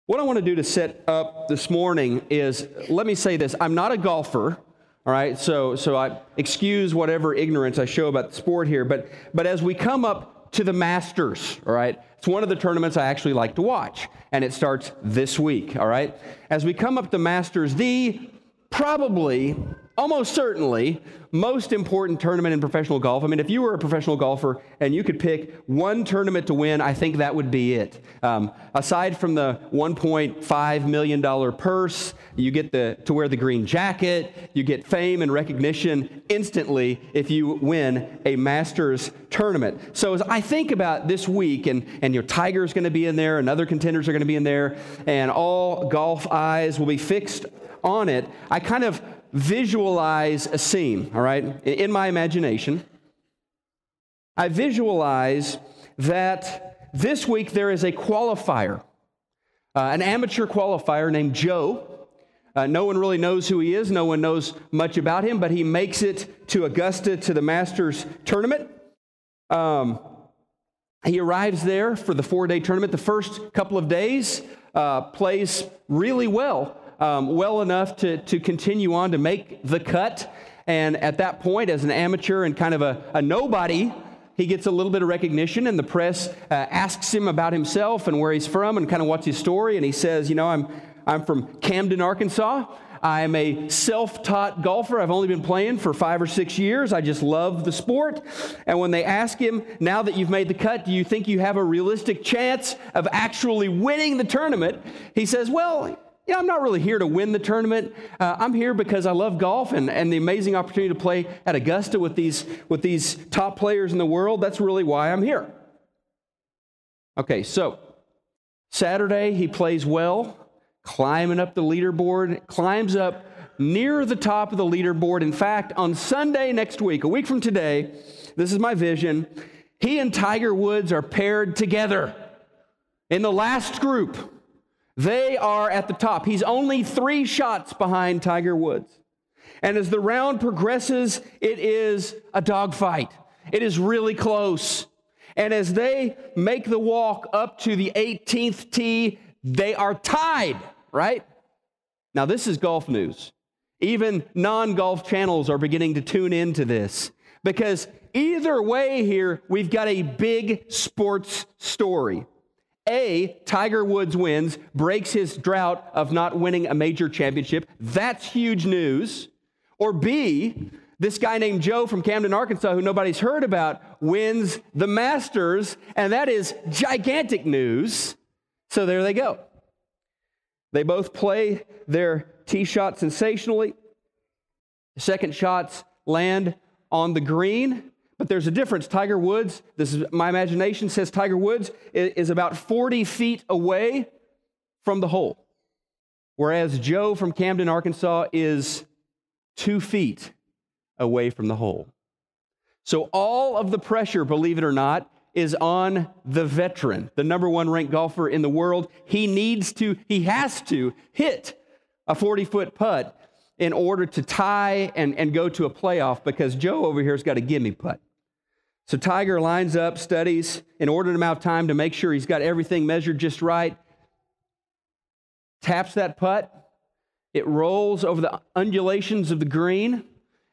What I want to do to set up this morning is, let me say this, I'm not a golfer, all right, so I excuse whatever ignorance I show about the sport here, but as we come up to the Masters, all right, it's one of the tournaments I actually like to watch, and it starts this week, all right? As we come up to Masters, the probably, almost certainly, most important tournament in professional golf. I mean, if you were a professional golfer and you could pick one tournament to win, I think that would be it. Aside from the $1.5 million purse, you get to wear the green jacket, you get fame and recognition instantly if you win a Masters tournament. So as I think about this week, and your Tiger's going to be in there, and other contenders are going to be in there, and all golf eyes will be fixed on it, I kind of visualize a scene, all right? In my imagination, I visualize that this week there is a qualifier, an amateur qualifier named Joe. No one really knows who he is. No one knows much about him, but he makes it to Augusta to the Masters tournament. He arrives there for the 4-day tournament. The first couple of days plays really well. Well enough to continue on to make the cut. And at that point, as an amateur and kind of a nobody, he gets a little bit of recognition, and the press asks him about himself and where he's from and kind of what's his story. And he says, I'm from Camden, Arkansas. I'm a self-taught golfer. I've only been playing for 5 or 6 years. I just love the sport. And when they ask him, now that you've made the cut, do you think you have a realistic chance of actually winning the tournament? He says, well, I'm not really here to win the tournament. I'm here because I love golf and the amazing opportunity to play at Augusta with these top players in the world. That's really why I'm here. Okay, so Saturday he plays well, climbing up the leaderboard, climbs up near the top of the leaderboard. In fact, on Sunday next week, a week from today, this is my vision, he and Tiger Woods are paired together in the last group. They are at the top. He's only 3 shots behind Tiger Woods. And as the round progresses, it is a dogfight. It is really close. And as they make the walk up to the 18th tee, they are tied, right? Now, this is golf news. Even non-golf channels are beginning to tune into this. Because either way here, we've got a big sports story. A, Tiger Woods wins, breaks his drought of not winning a major championship. That's huge news. Or B, this guy named Joe from Camden, Arkansas, who nobody's heard about, wins the Masters, and that is gigantic news. So there they go. They both play their tee shot sensationally. The second shots land on the green. But there's a difference. Tiger Woods, this is my imagination, says Tiger Woods is about 40 feet away from the hole, whereas Joe from Camden, Arkansas is 2 feet away from the hole. So all of the pressure, believe it or not, is on the veteran, the number 1 ranked golfer in the world. He has to hit a 40-foot putt in order to tie and go to a playoff, because Joe over here has got a gimme putt. So Tiger lines up, studies, an ordinate amount of time to make sure he's got everything measured just right, taps that putt, it rolls over the undulations of the green,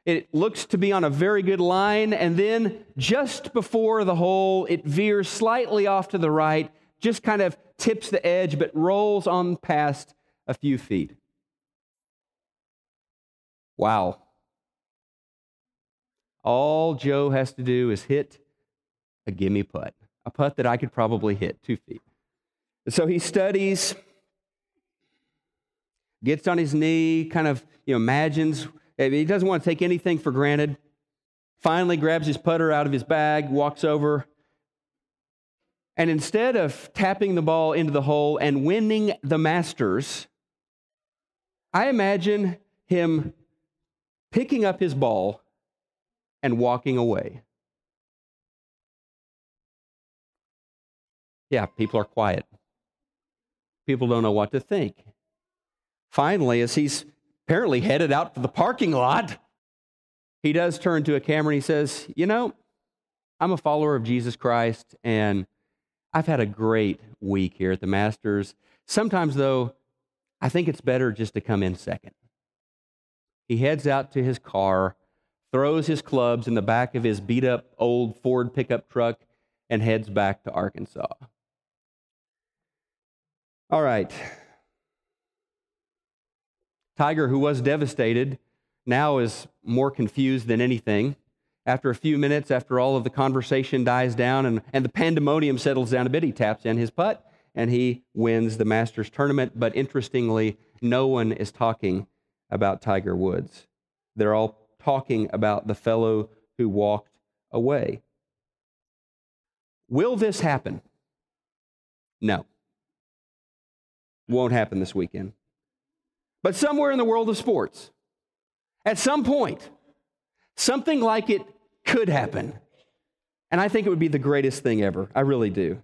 it looks to be on a very good line, and then just before the hole, it veers slightly off to the right, just kind of tips the edge, but rolls on past a few feet. Wow. All Joe has to do is hit a gimme putt, a putt that I could probably hit 2 feet. So he studies, gets on his knee, kind of imagines. He doesn't want to take anything for granted. Finally grabs his putter out of his bag, walks over, and instead of tapping the ball into the hole and winning the Masters, I imagine him picking up his ball and walking away. Yeah, people are quiet. People don't know what to think. Finally, as he's apparently headed out to the parking lot, he does turn to a camera and he says, I'm a follower of Jesus Christ, and I've had a great week here at the Masters. Sometimes, though, I think it's better just to come in second. He heads out to his car, throws his clubs in the back of his beat-up old Ford pickup truck, and heads back to Arkansas. All right. Tiger, who was devastated, now is more confused than anything. After a few minutes, after all of the conversation dies down and the pandemonium settles down a bit, he taps in his putt and he wins the Masters tournament. But interestingly, no one is talking about Tiger Woods. They're all talking about the fellow who walked away. Will this happen? No. Won't happen this weekend. But somewhere in the world of sports, at some point, something like it could happen. And I think it would be the greatest thing ever. I really do.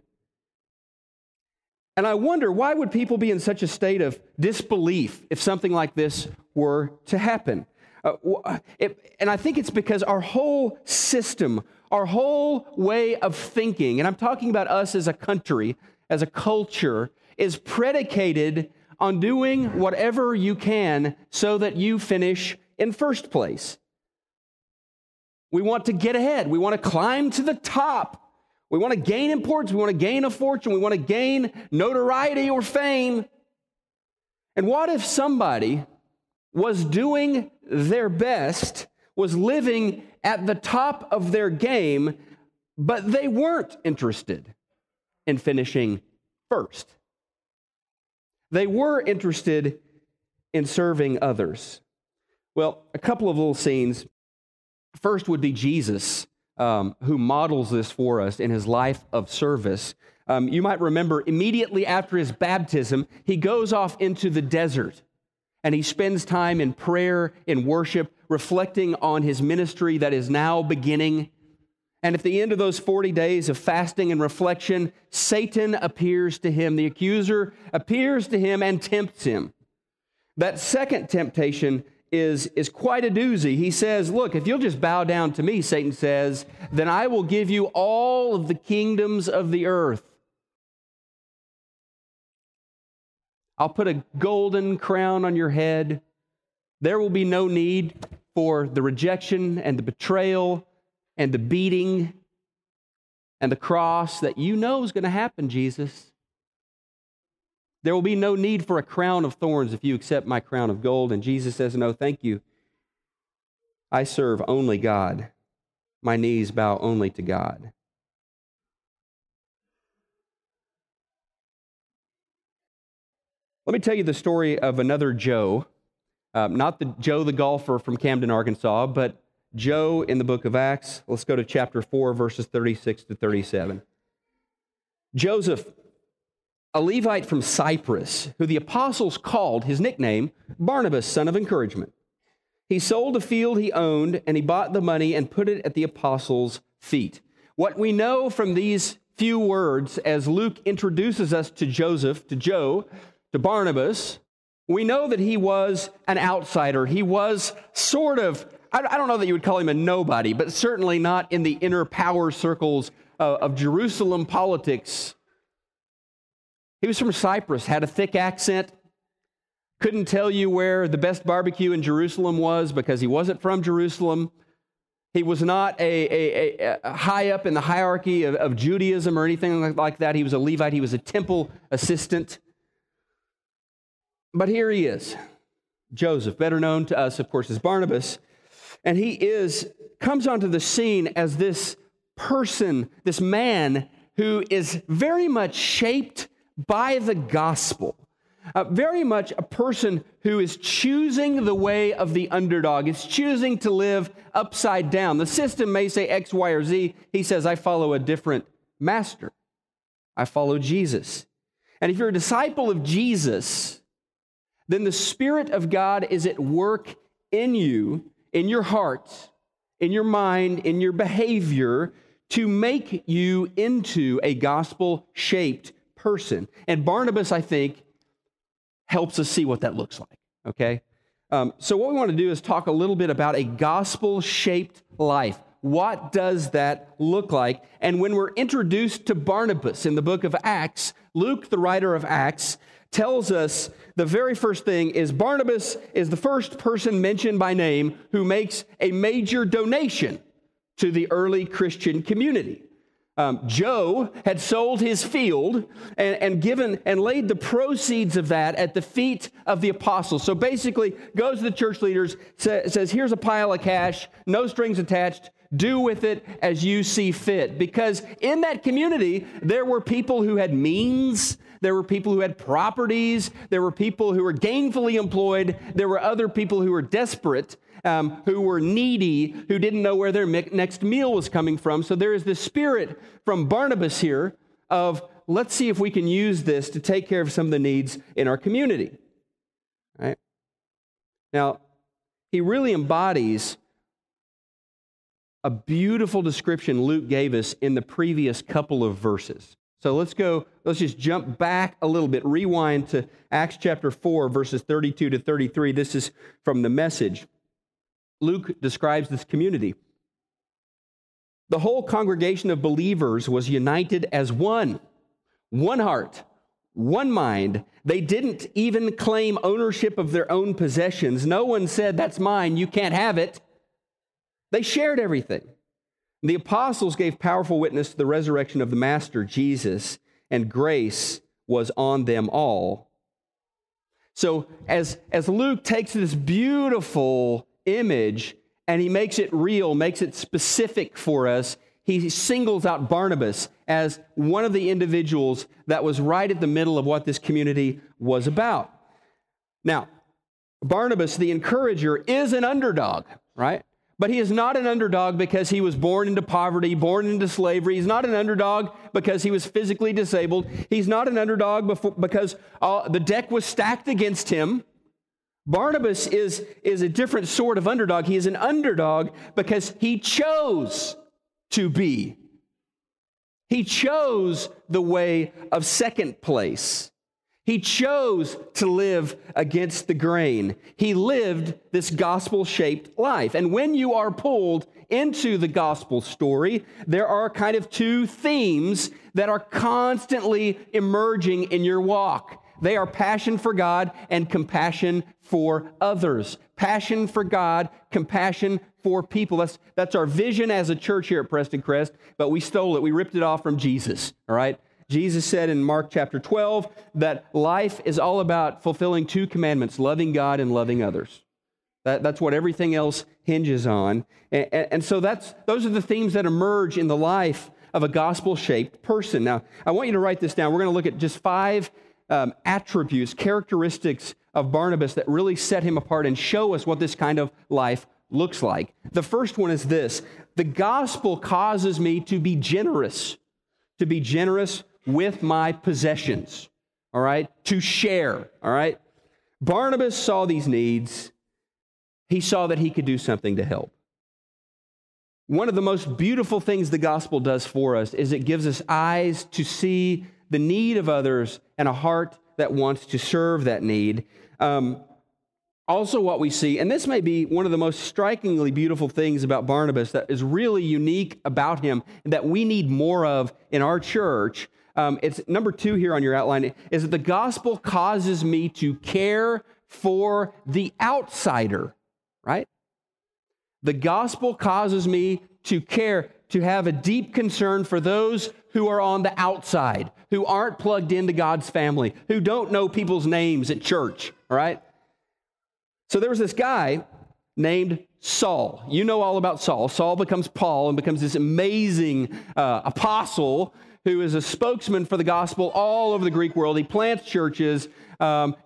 And I wonder, why would people be in such a state of disbelief if something like this were to happen? And I think it's because our whole system, our whole way of thinking, and I'm talking about us as a country, as a culture, is predicated on doing whatever you can so that you finish in first place. We want to get ahead. We want to climb to the top. We want to gain importance. We want to gain a fortune. We want to gain notoriety or fame. And what if somebody was doing their best, was living at the top of their game, but they weren't interested in finishing first? They were interested in serving others. Well, a couple of little scenes. First would be Jesus, who models this for us in his life of service. You might remember immediately after his baptism, he goes off into the desert and he spends time in prayer, in worship, reflecting on his ministry that is now beginning. And at the end of those 40 days of fasting and reflection, Satan appears to him. The accuser appears to him and tempts him. That second temptation is quite a doozy. He says, look, if you'll just bow down to me, Satan says, then I will give you all of the kingdoms of the earth. I'll put a golden crown on your head. There will be no need for the rejection and the betrayal and the beating and the cross that you know is going to happen, Jesus. There will be no need for a crown of thorns if you accept my crown of gold. And Jesus says, no, thank you. I serve only God. My knees bow only to God. Let me tell you the story of another Joe. Not the Joe the golfer from Camden, Arkansas, but Joe in the book of Acts. Let's go to chapter 4, verses 36 to 37. Joseph, a Levite from Cyprus, who the apostles called, his nickname, Barnabas, son of encouragement. He sold a field he owned, and he bought the money and put it at the apostles' feet. What we know from these few words, as Luke introduces us to Joseph, to Joe, to Barnabas, we know that he was an outsider. He was sort of, I don't know that you would call him a nobody, but certainly not in the inner power circles of Jerusalem politics. He was from Cyprus, had a thick accent, couldn't tell you where the best barbecue in Jerusalem was because he wasn't from Jerusalem. He was not a high up in the hierarchy of Judaism or anything like that. He was a Levite. He was a temple assistant. But here he is, Joseph, better known to us, of course, as Barnabas. And he comes onto the scene as this person, this man who is very much shaped by the gospel. Very much a person who is choosing the way of the underdog, is choosing to live upside down. The system may say X, Y, or Z. He says, I follow a different master. I follow Jesus. And if you're a disciple of Jesus, then the Spirit of God is at work in you, in your heart, in your mind, in your behavior, to make you into a gospel-shaped person. And Barnabas, I think, helps us see what that looks like, okay? So what we want to do is talk a little bit about a gospel-shaped life. what does that look like? And when we're introduced to Barnabas in the book of Acts, Luke, the writer of Acts, tells us the very first thing is Barnabas is the first person mentioned by name who makes a major donation to the early Christian community. Joe had sold his field and given and laid the proceeds of that at the feet of the apostles. So basically goes to the church leaders, says, here's a pile of cash, no strings attached, do with it as you see fit. Because in that community, there were people who had means, there were people who had properties, there were people who were gainfully employed, there were other people who were desperate, who were needy, who didn't know where their next meal was coming from. So there is this spirit from Barnabas here of, let's see if we can use this to take care of some of the needs in our community. All right? Now, he really embodies a beautiful description Luke gave us in the previous couple of verses. So let's just jump back a little bit, rewind to Acts chapter 4, verses 32 to 33. This is from the Message. Luke describes this community. The whole congregation of believers was united as one heart, one mind. They didn't even claim ownership of their own possessions. No one said, that's mine, you can't have it. They shared everything. The apostles gave powerful witness to the resurrection of the Master, Jesus, and grace was on them all. So as Luke takes this beautiful image and he makes it real, makes it specific for us, he singles out Barnabas as one of the individuals that was right at the middle of what this community was about. Now, Barnabas, the encourager, is an underdog, right? But he is not an underdog because he was born into poverty, born into slavery. He's not an underdog because he was physically disabled. He's not an underdog because the deck was stacked against him. Barnabas is a different sort of underdog. He is an underdog because he chose to be. He chose the way of second place. He chose to live against the grain. He lived this gospel-shaped life. And when you are pulled into the gospel story, there are kind of two themes that are constantly emerging in your walk. They are passion for God and compassion for others. Passion for God, compassion for people. That's our vision as a church here at Prestoncrest, but we stole it. We ripped it off from Jesus, all right? Jesus said in Mark chapter 12 that life is all about fulfilling two commandments, loving God and loving others. That's what everything else hinges on. And so those are the themes that emerge in the life of a gospel-shaped person. Now, I want you to write this down. We're going to look at just 5 attributes, characteristics of Barnabas that really set him apart and show us what this kind of life looks like. The first one is this: the gospel causes me to be generous with my possessions, all right? To share, all right? Barnabas saw these needs. He saw that he could do something to help. One of the most beautiful things the gospel does for us is it gives us eyes to see the need of others and a heart that wants to serve that need. Also what we see, and this may be one of the most strikingly beautiful things about Barnabas that is really unique about him and that we need more of in our church. It's number 2 here on your outline, is that the gospel causes me to care for the outsider, right? The gospel causes me to care, to have a deep concern for those who are on the outside, who aren't plugged into God's family, who don't know people's names at church, all right? So there was this guy named Saul. You know all about Saul. Saul becomes Paul and becomes this amazing apostle who is a spokesman for the gospel all over the Greek world. He plants churches.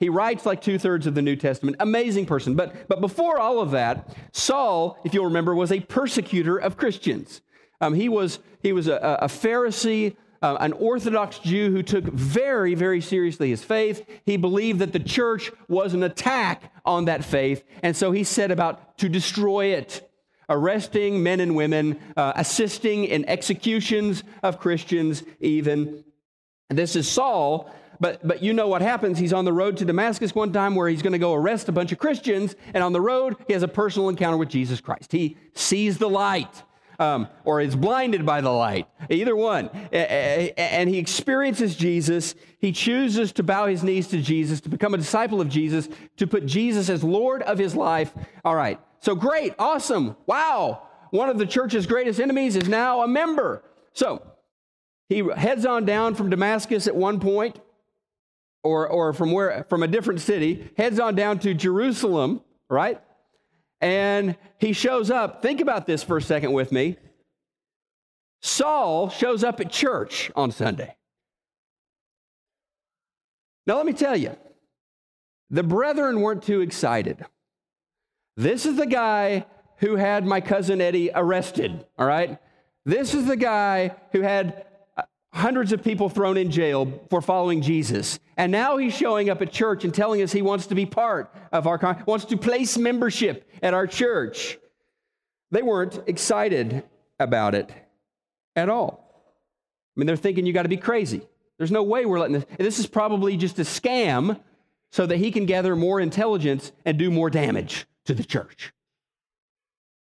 He writes like 2/3 of the New Testament. Amazing person. But before all of that, Saul, if you'll remember, was a persecutor of Christians. He was a Pharisee, an Orthodox Jew who took very, very seriously his faith. He believed that the church was an attack on that faith, and so he set about to destroy it, arresting men and women, assisting in executions of Christians even. This is Saul, but you know what happens. He's on the road to Damascus one time where he's going to go arrest a bunch of Christians, and on the road he has a personal encounter with Jesus Christ. He sees the light. or is blinded by the light. Either one. And he experiences Jesus. He chooses to bow his knees to Jesus, to become a disciple of Jesus, to put Jesus as Lord of his life. All right. So great. Awesome. Wow. One of the church's greatest enemies is now a member. So he heads on down from Damascus at one point, or from a different city, heads on down to Jerusalem, right? And he shows up. Think about this for a second with me. Saul shows up at church on Sunday. Now, let me tell you, the brethren weren't too excited. This is the guy who had my cousin Eddie arrested, all right? This is the guy who had hundreds of people thrown in jail for following Jesus. And now he's showing up at church and telling us he wants to be part of wants to place membership at our church. They weren't excited about it at all. I mean, they're thinking you got to be crazy. There's no way we're letting this. This is probably just a scam so that he can gather more intelligence and do more damage to the church.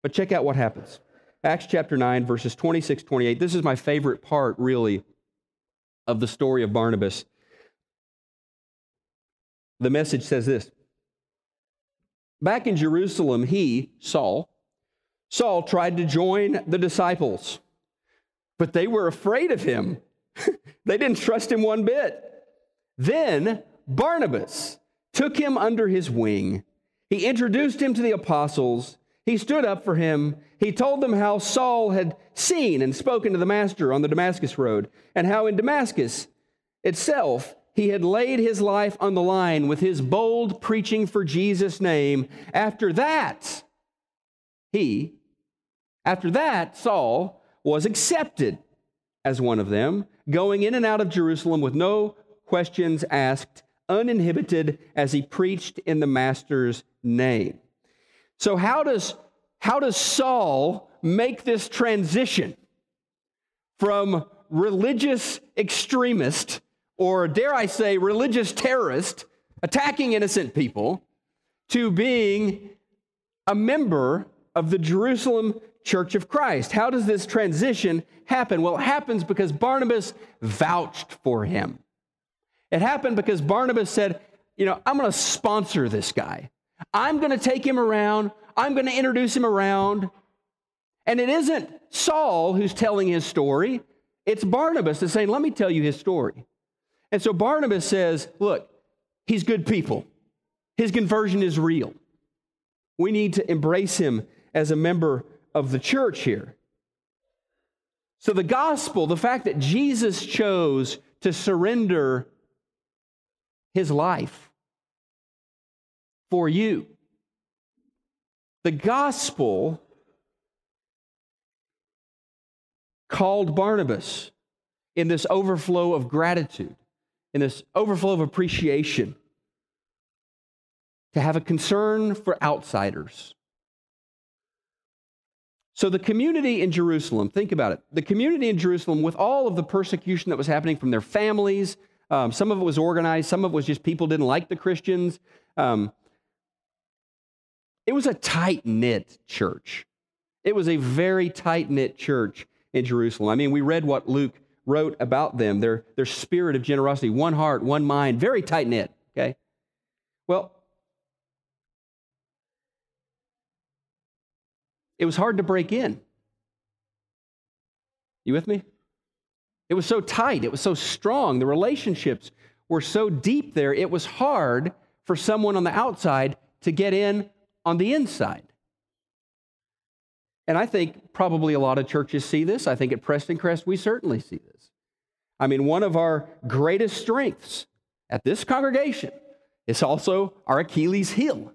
But check out what happens. Acts chapter 9, verses 26, 28. This is my favorite part, really, of the story of Barnabas. The Message says this. Back in Jerusalem, Saul tried to join the disciples, but they were afraid of him. They didn't trust him one bit. Then Barnabas took him under his wing. He introduced him to the apostles. He stood up for him. He told them how Saul had seen and spoken to the master on the Damascus road, and how in Damascus itself he had laid his life on the line with his bold preaching for Jesus' name. After that, Saul was accepted as one of them, going in and out of Jerusalem with no questions asked, uninhibited as he preached in the master's name. So how does Saul make this transition from religious extremist, or dare I say religious terrorist, attacking innocent people, to being a member of the Jerusalem Church of Christ? How does this transition happen? Well, it happens because Barnabas vouched for him. It happened because Barnabas said, I'm going to sponsor this guy. I'm going to take him around. I'm going to introduce him around. And it isn't Saul who's telling his story. It's Barnabas that's saying, let me tell you his story. And so Barnabas says, look, he's good people. His conversion is real. We need to embrace him as a member of the church here. So the gospel, the fact that Jesus chose to surrender his life for you, the gospel called Barnabas in this overflow of gratitude, in this overflow of appreciation, to have a concern for outsiders. So the community in Jerusalem, think about it. The community in Jerusalem, with all of the persecution that was happening from their families, some of it was organized, some of it was just people didn't like the Christians. It was a tight-knit church. It was a very tight-knit church in Jerusalem. I mean, we read what Luke wrote about them, their spirit of generosity, one heart, one mind, very tight-knit, okay? Well, it was hard to break in. You with me? It was so tight. It was so strong. The relationships were so deep there. It was hard for someone on the outside to get in on the inside. And I think probably a lot of churches see this. I think at Prestoncrest, we certainly see this. I mean, one of our greatest strengths at this congregation is also our Achilles heel.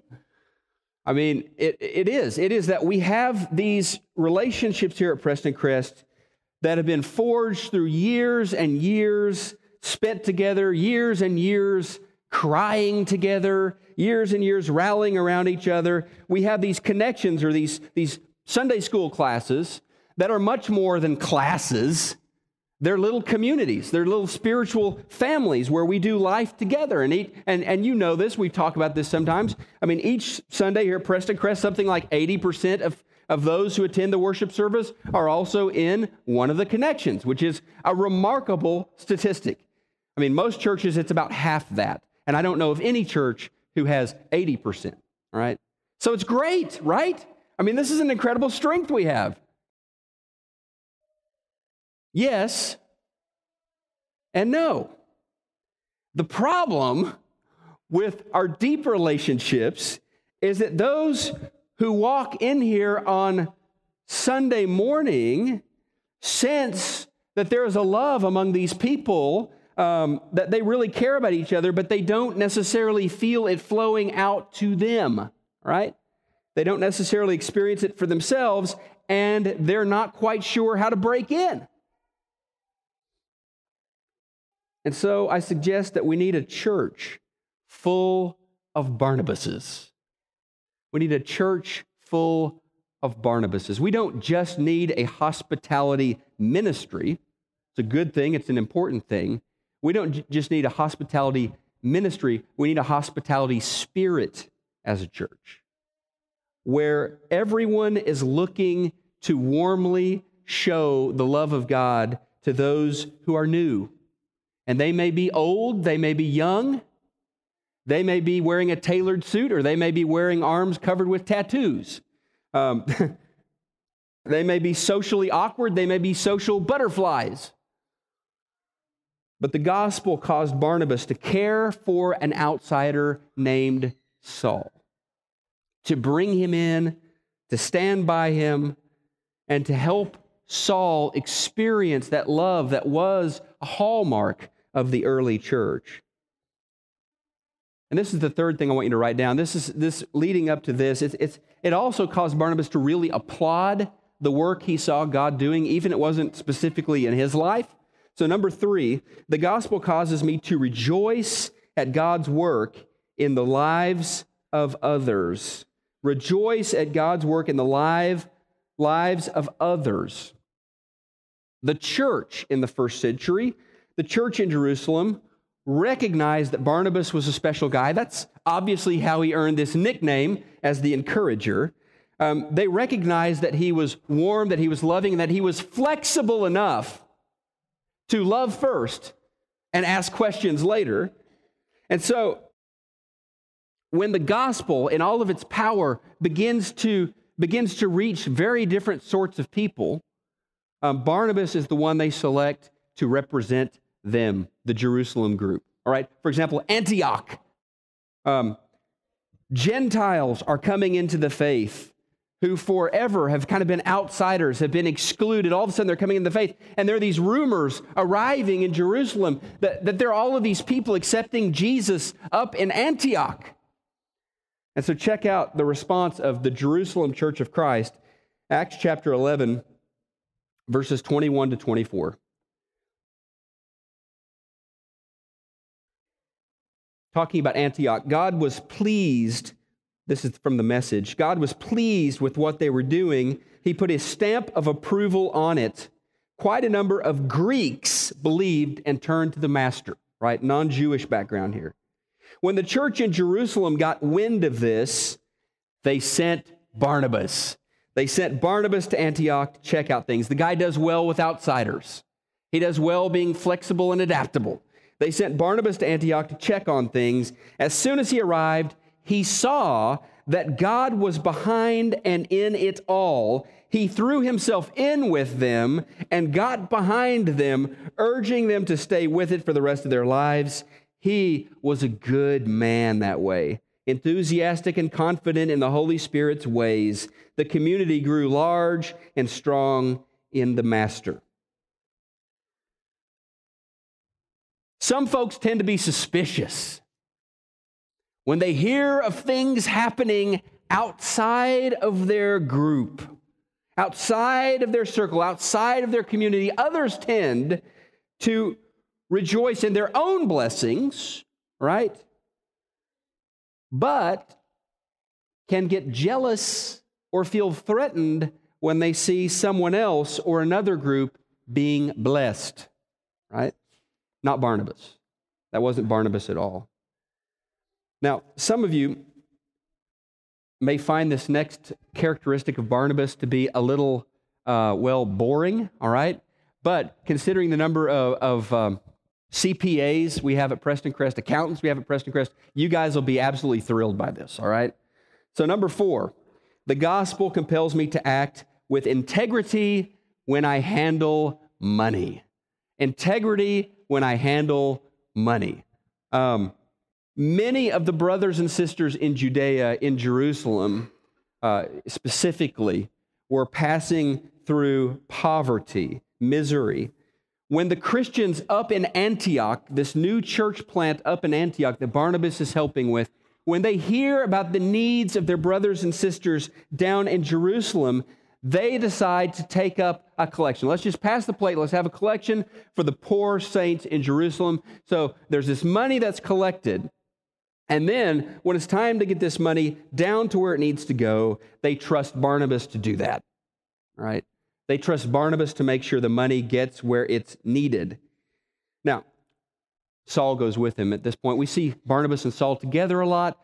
I mean, it is that we have these relationships here at Prestoncrest that have been forged through years and years spent together, years and years crying together, years and years rallying around each other. We have these connections, or these Sunday school classes that are much more than classes. They're little communities. They're little spiritual families where we do life together. And you know this. We talk about this sometimes. I mean, each Sunday here at Prestoncrest, something like 80% of those who attend the worship service are also in one of the connections, which is a remarkable statistic. I mean, most churches, it's about half that. And I don't know of any church who has 80%, all right? So it's great, right? I mean, this is an incredible strength we have. Yes and no. The problem with our deep relationships is that those who walk in here on Sunday morning sense that there is a love among these people, that they really care about each other, but they don't necessarily feel it flowing out to them, right? They don't necessarily experience it for themselves, and they're not quite sure how to break in. And so I suggest that we need a church full of Barnabases. We need a church full of Barnabases. We don't just need a hospitality ministry. It's a good thing. It's an important thing. We don't just need a hospitality ministry. We need a hospitality spirit as a church, where everyone is looking to warmly show the love of God to those who are new. And they may be old, they may be young, they may be wearing a tailored suit, or they may be wearing arms covered with tattoos. They may be socially awkward, they may be social butterflies. But the gospel caused Barnabas to care for an outsider named Saul, to bring him in, to stand by him, and to help Saul experience that love that was a hallmark of the early church. And this is the third thing I want you to write down. This leading up to this, it also caused Barnabas to really applaud the work he saw God doing, even if it wasn't specifically in his life. So number 3, the gospel causes me to rejoice at God's work in the lives of others. Rejoice at God's work in the lives of others. The church in the first century, the church in Jerusalem, recognized that Barnabas was a special guy. That's obviously how he earned this nickname as the encourager. They recognized that he was warm, that he was loving, and that he was flexible enough to love first and ask questions later. And so when the gospel in all of its power begins to reach very different sorts of people, Barnabas is the one they select to represent them, the Jerusalem group. All right, for example, Antioch. Gentiles are coming into the faith who forever have kind of been outsiders, have been excluded. All of a sudden, they're coming into the faith, and there are these rumors arriving in Jerusalem that there are all of these people accepting Jesus up in Antioch. And so check out the response of the Jerusalem Church of Christ, Acts chapter 11, verses 21 to 24. Talking about Antioch, God was pleased. This is from the Message. God was pleased with what they were doing. He put his stamp of approval on it. Quite a number of Greeks believed and turned to the Master, right? Non-Jewish background here. When the church in Jerusalem got wind of this, they sent Barnabas. They sent Barnabas to Antioch to check out things. The guy does well with outsiders. He does well being flexible and adaptable. They sent Barnabas to Antioch to check on things. As soon as he arrived, he saw that God was behind and in it all. He threw himself in with them and got behind them, urging them to stay with it for the rest of their lives. He was a good man that way, enthusiastic and confident in the Holy Spirit's ways. The community grew large and strong in the Master. Some folks tend to be suspicious when they hear of things happening outside of their group, outside of their circle, outside of their community. Others tend to rejoice in their own blessings, right? But can get jealous or feel threatened when they see someone else or another group being blessed, right? Not Barnabas. That wasn't Barnabas at all. Now, some of you may find this next characteristic of Barnabas to be a little, boring, all right? But considering the number of CPAs we have at Prestoncrest, accountants we have at Prestoncrest, you guys will be absolutely thrilled by this, all right? So number 4, the gospel compels me to act with integrity when I handle money. Integrity when I handle money. Many of the brothers and sisters in Judea, in Jerusalem specifically, were passing through poverty, misery. When the Christians up in Antioch, this new church plant up in Antioch that Barnabas is helping with, when they hear about the needs of their brothers and sisters down in Jerusalem, they decide to take up a collection. Let's just pass the plate. Let's have a collection for the poor saints in Jerusalem. So there's this money that's collected. And then when it's time to get this money down to where it needs to go, they trust Barnabas to do that. Right? They trust Barnabas to make sure the money gets where it's needed. Now, Saul goes with him at this point. We see Barnabas and Saul together a lot.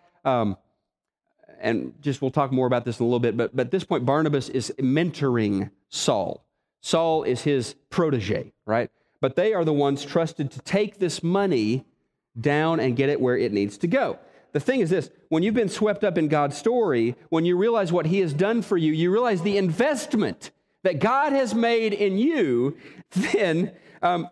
And just we'll talk more about this in a little bit. But at this point, Barnabas is mentoring Saul. Saul is his protege, right? But they are the ones trusted to take this money down and get it where it needs to go. The thing is this, when you've been swept up in God's story, when you realize what He has done for you, you realize the investment that God has made in you, then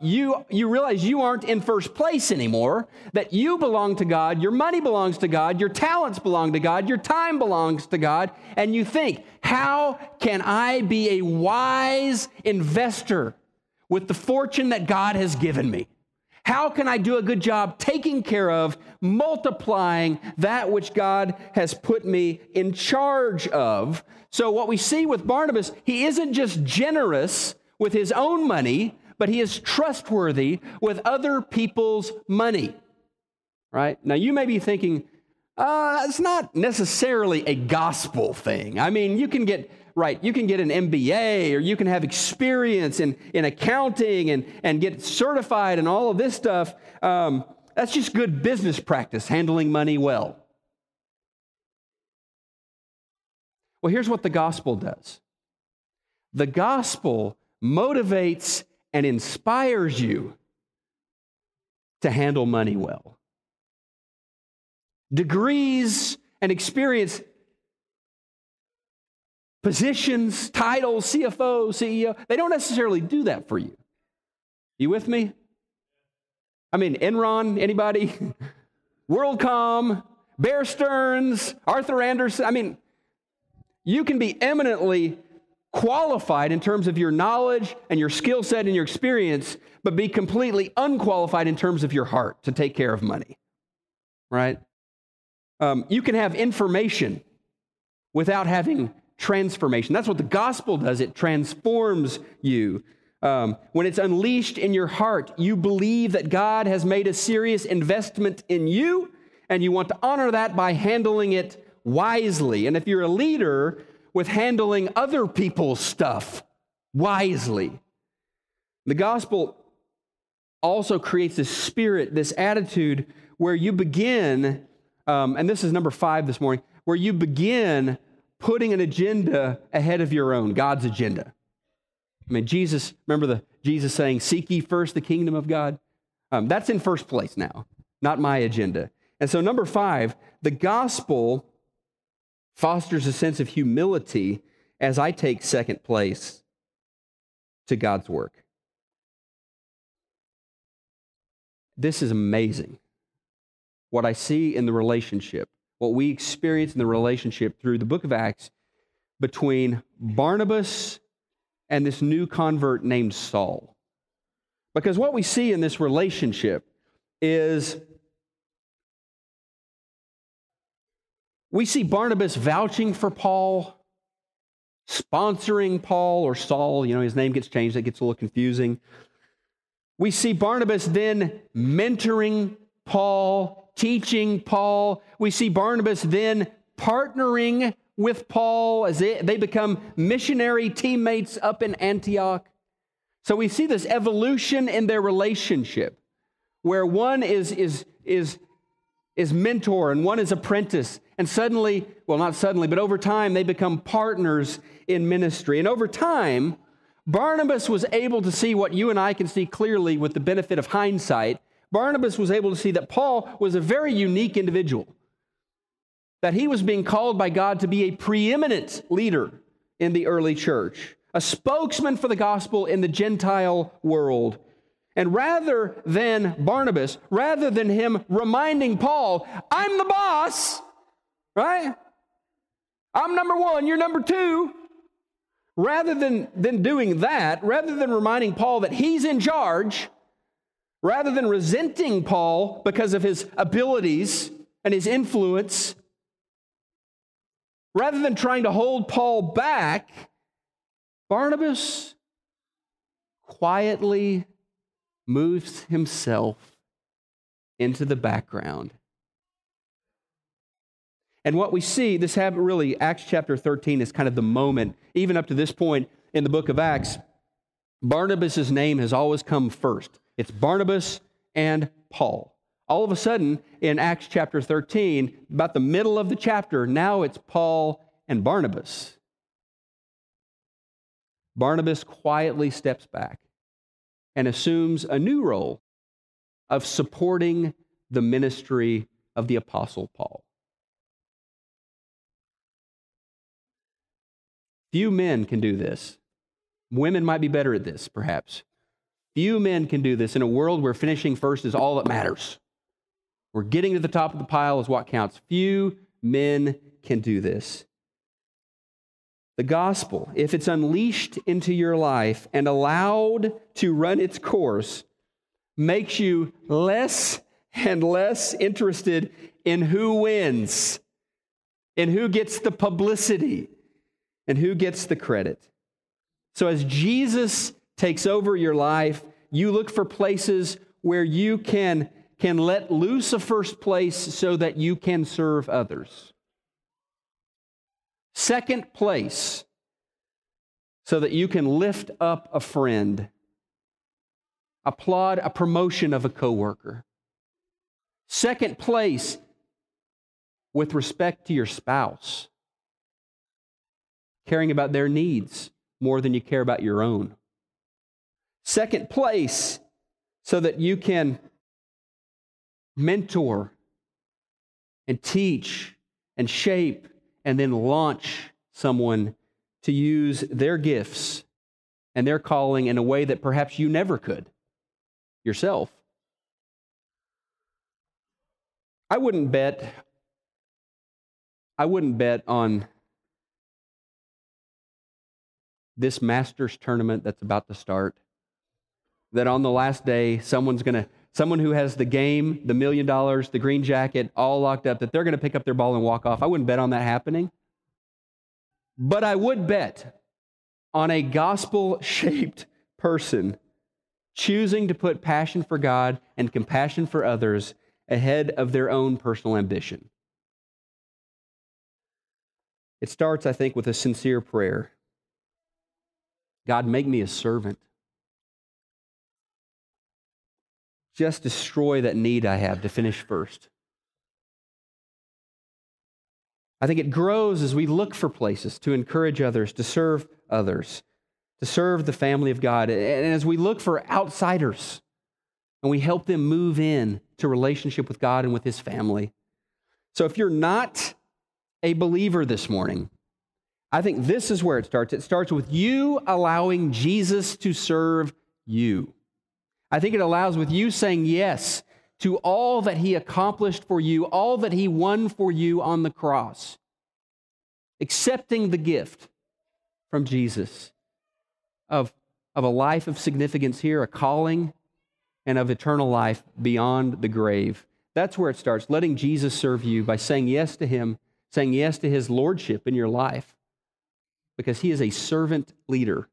you realize you aren't in first place anymore, that you belong to God, your money belongs to God, your talents belong to God, your time belongs to God, and you think, how can I be a wise investor with the fortune that God has given me? How can I do a good job taking care of, multiplying that which God has put me in charge of? So what we see with Barnabas, he isn't just generous with his own money, but he is trustworthy with other people's money, right? Now, you may be thinking, it's not necessarily a gospel thing. I mean, you can get an MBA, or you can have experience in accounting and get certified and all of this stuff. That's just good business practice, handling money well. Well, here's what the gospel does. The gospel motivates and inspires you to handle money well. Degrees and experience, positions, titles, CFO, CEO, they don't necessarily do that for you. You with me? I mean, Enron, anybody? WorldCom, Bear Stearns, Arthur Andersen. I mean, you can be eminently qualified in terms of your knowledge and your skill set and your experience, but be completely unqualified in terms of your heart to take care of money, right? You can have information without having transformation. That's what the gospel does. It transforms you. When it's unleashed in your heart, you believe that God has made a serious investment in you, and you want to honor that by handling it wisely. And if you're a leader, with handling other people's stuff wisely. The gospel also creates this spirit, this attitude where you begin, and this is number 5 this morning, where you begin putting an agenda ahead of your own, God's agenda. I mean, remember Jesus saying, seek ye first the kingdom of God? That's in first place now, not my agenda. And so number 5, the gospel fosters a sense of humility as I take second place to God's work. This is amazing. What I see in the relationship, what we experience in the relationship through the book of Acts between Barnabas and this new convert named Saul. Because what we see in this relationship is we see Barnabas vouching for Paul, sponsoring Paul or Saul. You know, his name gets changed. That gets a little confusing. We see Barnabas then mentoring Paul, teaching Paul. We see Barnabas then partnering with Paul as they become missionary teammates up in Antioch. So we see this evolution in their relationship where one is is mentor and one is apprentice. And suddenly, well, not suddenly, but over time, they become partners in ministry. And over time, Barnabas was able to see what you and I can see clearly with the benefit of hindsight. Barnabas was able to see that Paul was a very unique individual, that he was being called by God to be a preeminent leader in the early church, a spokesman for the gospel in the Gentile world. And rather than him reminding Paul, I'm the boss, right? I'm number one, you're number two. Rather than doing that, rather than reminding Paul that he's in charge, rather than resenting Paul because of his abilities and his influence, rather than trying to hold Paul back, Barnabas quietly moves himself into the background. And what we see, this happened really, Acts chapter 13 is kind of the moment, even up to this point in the book of Acts, Barnabas' name has always come first. It's Barnabas and Paul. All of a sudden, in Acts chapter 13, about the middle of the chapter, now it's Paul and Barnabas. Barnabas quietly steps back and assumes a new role of supporting the ministry of the Apostle Paul. Few men can do this. Women might be better at this, perhaps. Few men can do this in a world where finishing first is all that matters. Where getting to the top of the pile is what counts. Few men can do this. The gospel, if it's unleashed into your life and allowed to run its course, makes you less and less interested in who wins, in who gets the publicity, and who gets the credit. So as Jesus takes over your life, you look for places where you can let loose a first place so that you can serve others. Second place, so that you can lift up a friend, applaud a promotion of a coworker. Second place, with respect to your spouse, caring about their needs more than you care about your own. Second place, so that you can mentor and teach and shape and then launch someone to use their gifts and their calling in a way that perhaps you never could yourself. I wouldn't bet on this Masters tournament that's about to start, that on the last day, someone who has the game, the $1 million, the green jacket, all locked up, that they're going to pick up their ball and walk off. I wouldn't bet on that happening. But I would bet on a gospel-shaped person choosing to put passion for God and compassion for others ahead of their own personal ambition. It starts, I think, with a sincere prayer. God, make me a servant. Just destroy that need I have to finish first. I think it grows as we look for places to encourage others, to serve the family of God. And as we look for outsiders and we help them move in to relationship with God and with His family. So if you're not a believer this morning, I think this is where it starts. It starts with you allowing Jesus to serve you. I think it allows with you saying yes to all that He accomplished for you, all that He won for you on the cross. Accepting the gift from Jesus of a life of significance here, a calling, and of eternal life beyond the grave. That's where it starts, letting Jesus serve you by saying yes to Him, saying yes to His lordship in your life, because He is a servant leader